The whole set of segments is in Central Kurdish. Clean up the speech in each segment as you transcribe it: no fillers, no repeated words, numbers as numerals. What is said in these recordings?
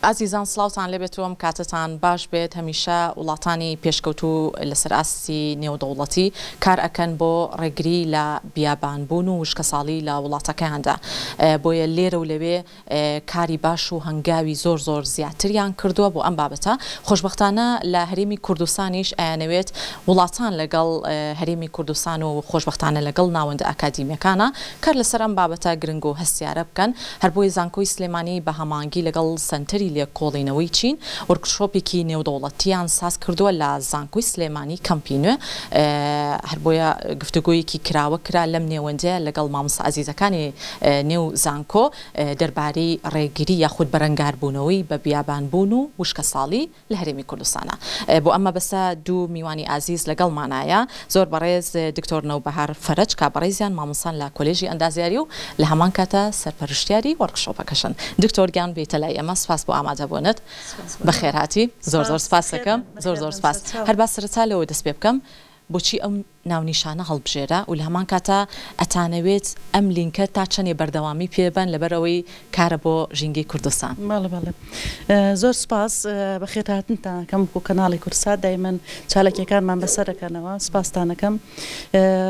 ئازیزان سڵاوتان لێبێتەوەم کاتتان باش بێت هەمیشە وڵاتانی پێشکەوتو لەسەر ئاستی نێودەوڵەتی کار ئەکەن بۆ ڕێگری لە بیابانبوون و وشکە ساڵی لە وڵاتەکەیاندا بۆیە لێرە و لەوێ کاری باش و هەنگاوی زۆر زیاتریان کردووە بۆ ئەم بابەتە خۆشبەختانە لە هەرێمی کوردستانیش ئەیانەوێت وڵاتان لەگەڵ هەرێمی کوردستان و خۆشبەختانە لەگەڵ ناوەندە ئاکادیمیەکانە کار لەسەر ئەم بابەتە گرنگ و هەستیارە بکەن هەر بۆی زانکۆی سلێمانی بە هەمانگی لەگەڵ سنتەری لێکۆڵینەوەی چین وەرکشۆپێکی نێودەوڵەتیان ساز کردووە لە زانکۆی سلێمانی کەمپینوێ هەر بۆیە گفتوگۆیەکی کراوە کرا لەم نێوەندەیە لەگەڵ مامۆستا عەزیزەکانی نێو زانکۆ دەربارەی ڕێگری یاخود بەرەنگاربوونەوەی بە بیابانبوون و وشکە ساڵی لە هەرێمی کوردستانە بۆ ئەمە بەسە دوو میوانی ئازیز لەگەڵمانایە زۆر بەڕێز دکتۆر نەوبەهار فەرەج کابڕێزیان مامۆستان لە کۆلێژی ئەندازیاری و لە هەمان کاتە سەرپەرشتیاری وەرکشۆپەکەشن دکتۆر گیان بێتە لای ئێمە سپاس بۆ ئامادەبوونت بەخێر هاتی زۆر سپاس دەکەم زۆر سپاس هەر با سەرەتا لەوە دەست پێ بکەم بۆچی ئەم ناونیشانە هەڵبژێرە و لە هەمان کاتە ئەتانەوێت ئەم لینکە تا چەندێ بەردەوامی پێبن لەبەرەوەی کارە بۆ ژینگەی کوردستان بەڵێ زۆر سپاس بەخێر هاتنتانەکەم بۆ کەناڵی کورسات دایمەن چالەکیەکانمان بەسەرەکەنەوە سپاسانەکەم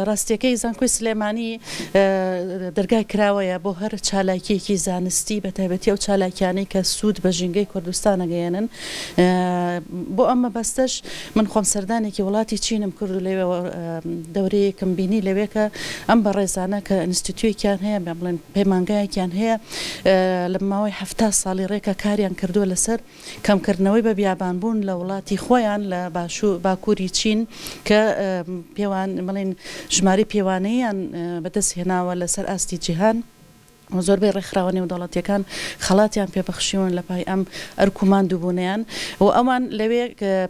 ڕاستیەکەی زانکۆی سلێمانی دەرگای کراوەیە بۆ هەر چالاکیەکی زانستی بە تایبەتی ئەو چالاکیانەی کە سوود بە ژینگەی کوردستانە گەیەنن بۆ ئەمە بەستەش من خۆم سەردانێکی وڵاتی چینم کرد و لەوێ دەورەیەکم بینی لەوێکە ئەم بە ڕێزانە کە ئینستیتویەکیان هەیە بڵێن پەیمانگایەکیان هەیە لە ماوەی 70 ساڵی ڕێکە کاریان کردووە لەسەر کەمکردنەوەی بە بیابانبوون لە وڵاتی خۆیان لە باکووری چین کە پێوان بڵێن ژماری پێوانەیان بەدەست هێناوە لەسەر ئاستی جیهان زۆربەی ڕێکخراوە نێودەوڵەتیەکان خەڵاتیان پێبەخشیون لە پای ئەم ئەرکومان دووبوونیان و ئەوان لەوێ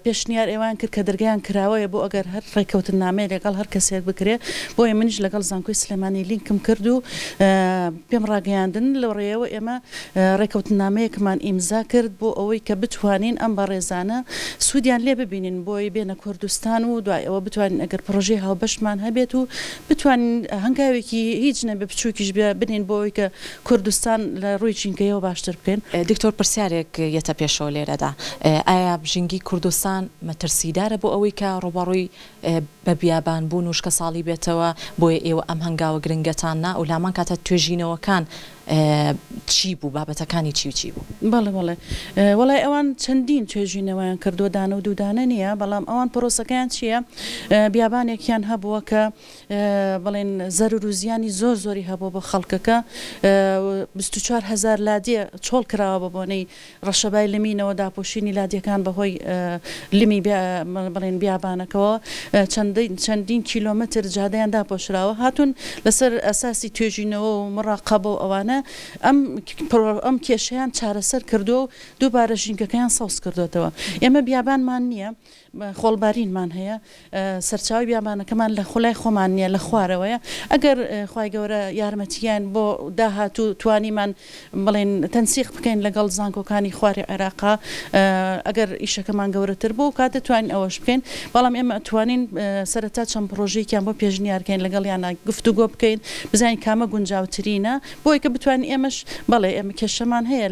پێشنیار ئێوان کرد کە دەرگیان کراوەیە بۆ ئەگەر هەر ڕێککەوتن نامەیە لەگەڵ هەر کەسێک بکرێ بۆیە منیش لەگەڵ زانکۆی سلێمانی لینکم کرد و پێم ڕاگەیاندن لەو ڕێەوە ئێمە ڕێککەوتن نامەیەکمان ئیمزا کرد بۆ ئەوەی کە بتوانین ئەم بە ڕێزانە سوودیان لێ ببینین بۆی بێنە کوردستان و دوای ئەوە بتوانین ئەگەر پرۆژەی هاوبەشمان هەبێت و بتوانین هەنگاوێکی هیچ نەبێ بچووکیش بنین بۆی کە کوردستان لە ڕووی چینگەیەوە باشتر بکەین دکتۆر پرسیارێک یەتە پێشەوە لێرەدا ئایا بژینگی کوردستان مەترسیدارە بۆ ئەوەی کە ڕۆبەڕووی بە بیابانبوون و وشکە ساڵی بێتەوە بۆیە ئێوە ئەم هەنگاوە گرنگەتاننا و لامان کاتە توێژینەوەکان چی بوو بابەتەکانی چی بوو بەڵێ وەڵای ئەوان چەندین توێژینەوەیان کردووە دانە و دوودانە نییە بەڵام ئەوان پرۆسەکەیان چییە بیابانێکیان هەبووە کە بڵێن زەرور و زیانی زۆری هەبوو بۆ خەڵکەکە 24,000 لادیە چۆڵ کراوە بە بۆنەی ڕەشەبای لمینەوە داپۆشینی لادیەکان بەهۆی لمی بڵێن بیابانەکەەوە چەندین کیلۆمەتر جادەیان داپۆشراوە هاتون لەسەر ئەساسی توێژینەوە و مڕاقەبە و ئەوانە ئەم کێشەیان چارەسەر کردو و دووبارە ژینگەکەیان سەوز کردوێتەوە ئێمە بیابانمان نییە خۆڵبارینمان هەیە سەرچاوی بیابانەکەمان لە خولای خۆمان نییە لە خوارەوەیە ئەگەر خوای گەورە یارمەتیان بۆ داهاتوو توانیمان بڵێن تەنسیق بکەین لەگەڵ زانکۆکانی خواری عێراقا ئەگەر ئیشەکەمان گەورەتر بوو کاتە توانین ئەوەش بکەین بەڵام ئێمە توانین سەرەتا چەند پرۆژێکیان بۆ پێشنیارکەین لەگەڵ یانە گفتوگۆ بکەین بزانین کامە گونجاوترینە بۆی کە بتوانین ئێمەش بەڵێ ئێمە کێشەمان هەیە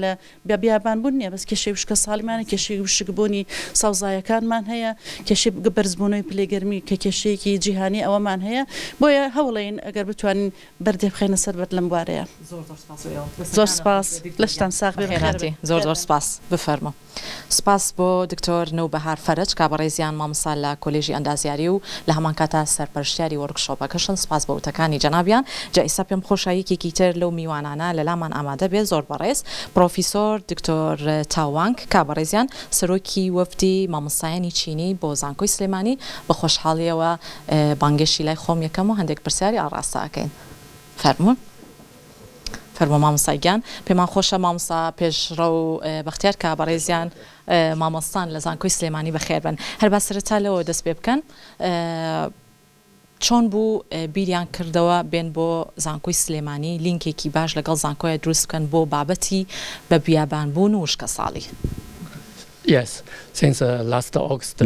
لە بیابانبوون نییە بەس کێشەی وشکە ساڵیمانە کێشەی وشکبوونی ساوزایەکانمان هەیە کێشەی بەرزبوونەوەی پلێگەرمی کە کێشەیەکی جیهانی ئەوەمان هەیە بۆیە هەوڵین ئەگەر بتوانین بەردێ بخەینە سەر بەر لەم بوارەیە زۆر سپاس لەشتان ساغ بێخێراتی زۆر سپاس بفەرمە سپاس بۆ دکتۆر نەوبەهار فەرەج کابڕێزیان مامۆستا لە کۆلێژی ئەندازیاری و لە هەمان کاتە سەرپەرشتیاری وەرکشۆپەکەشن سپاس بە وتەکانی جەنابیان جا ئێستا پێم خۆشاییەکێکی تر لەو میوانانە لە لامان ئامادە بێت زۆر بەڕێز پرۆفیسۆر دکتۆر تاوانگ کابڕێزیان سەرۆکی وەفدی مامۆستایانی چینی بۆ زانکۆی سلێمانی بە خۆشحاڵیەوە بانگێشی لای خۆم یەکەم و هەندێک پرسیاری ئاڕاستەکەین فەرموون فەرمۆ مامۆستایگیان پێمان خۆشە مامۆستا پێشڕە و بەختیار کابڕێزیان مامۆستان لە زانکۆی سلێمانی بەخێربن هەر با سەرەتا لەوە دەست پێ بکەن چۆن بوو بیریان کردەوە بێن بۆ زانکۆی سلێمانی لینکێکی باش لەگەڵ زانکۆیە دروست بکەن بۆ بابەتی بە بیابانبوون و وشکە ساڵی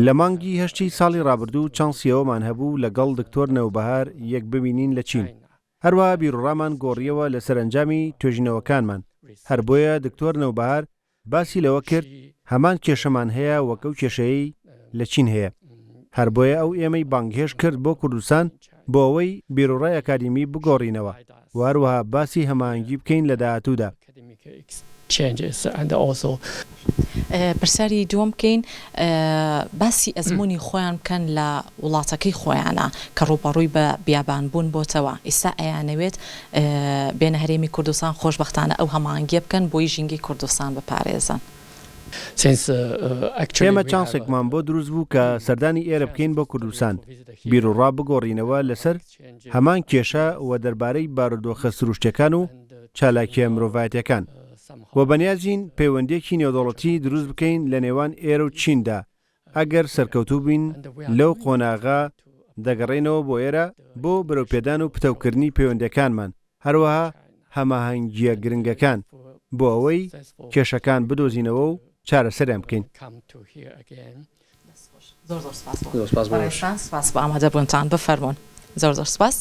لە مانگی هەشتی ساڵی ڕابردوو چانسیەوەمان هەبوو لەگەڵ دکتۆر نەوبەهار یەک ببینین لە چین هەروە بیرڕامان گۆڕیەوە لە سەرنجامی توێژینەوەکانمان هەر بۆیە دکتۆر نەوبەهار باسی لەوە کرد هەمان کێشەمان هەیە وەکەو کێشەیەی لە چین هەیە هەر بۆیە ئەو ئێمەی بانگهێش کرد بۆ کوردستان بۆ ئەوەی بیرۆڕای ئەکادمی بگۆڕینەوە و هەروەها باسی هەماهەنگی بکەین لە داهاتوودا. پرسیاری دووەم بکەین باسی ئەزمموی خۆیان بکەن لە وڵاتەکەی خۆیانە کە ڕووبەڕووی بە بیابانبوون بۆتەوە ئێستا ئەیانەوێت بێنە هەرێمی کوردستان خۆشبەختانە ئەو هەماهەنگیە بکەن بۆی ژینگەی کوردستان بپارێزن. ئێمە چانسێکمان بۆ دروست بوو کە سەردانی ئێرە بکەین بۆ کوردستان بیرۆڕا بگۆڕینەوە لەسەر هەمان کێشە و دەربارەی بارودۆخە سروشتەکان و چالاکیە مرۆڤایەتیەکان و بەنیازین پەیوەندێکی نێودەوڵەتی دروست بکەین لە نێوان ئێرە و چیندا ئەگەر سەرکەوتوو بین لەو قۆناغا دەگەڕێنەوە بۆ ئێرە بۆ بەرەوپێدان و پتەوکردنی پەیوەندەکانمان هەروەها هەماهەنگیە گرنگەکان بۆ ئەوەی کێشەکان بدۆزینەوە و چارەسەریان بکەین. سپاس بۆ ئامادەبوونتان بفەرمونون. زۆر سپاس.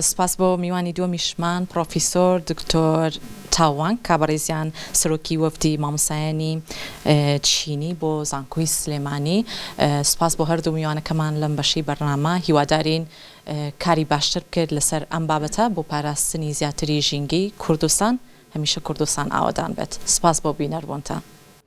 سپاس بۆ میوانی دووەمیشمان پرۆفیسۆر دکتۆر تاوان کابڕێزیان سەرۆکی وەفدی مامۆستایانی چینی بۆ زانکۆی سلێمانی. سپاس بۆ هەردوو میوانەکەمان لەم بەشەی بەرنامە هیوادارین کاری باشتر بکرد لەسەر ئەم بابەتە بۆ پاراستنی زیاتری ژینگەی کوردستان هەمیشە کوردستان ئاوادان بێت. سپاس بۆ بینەربوونتان.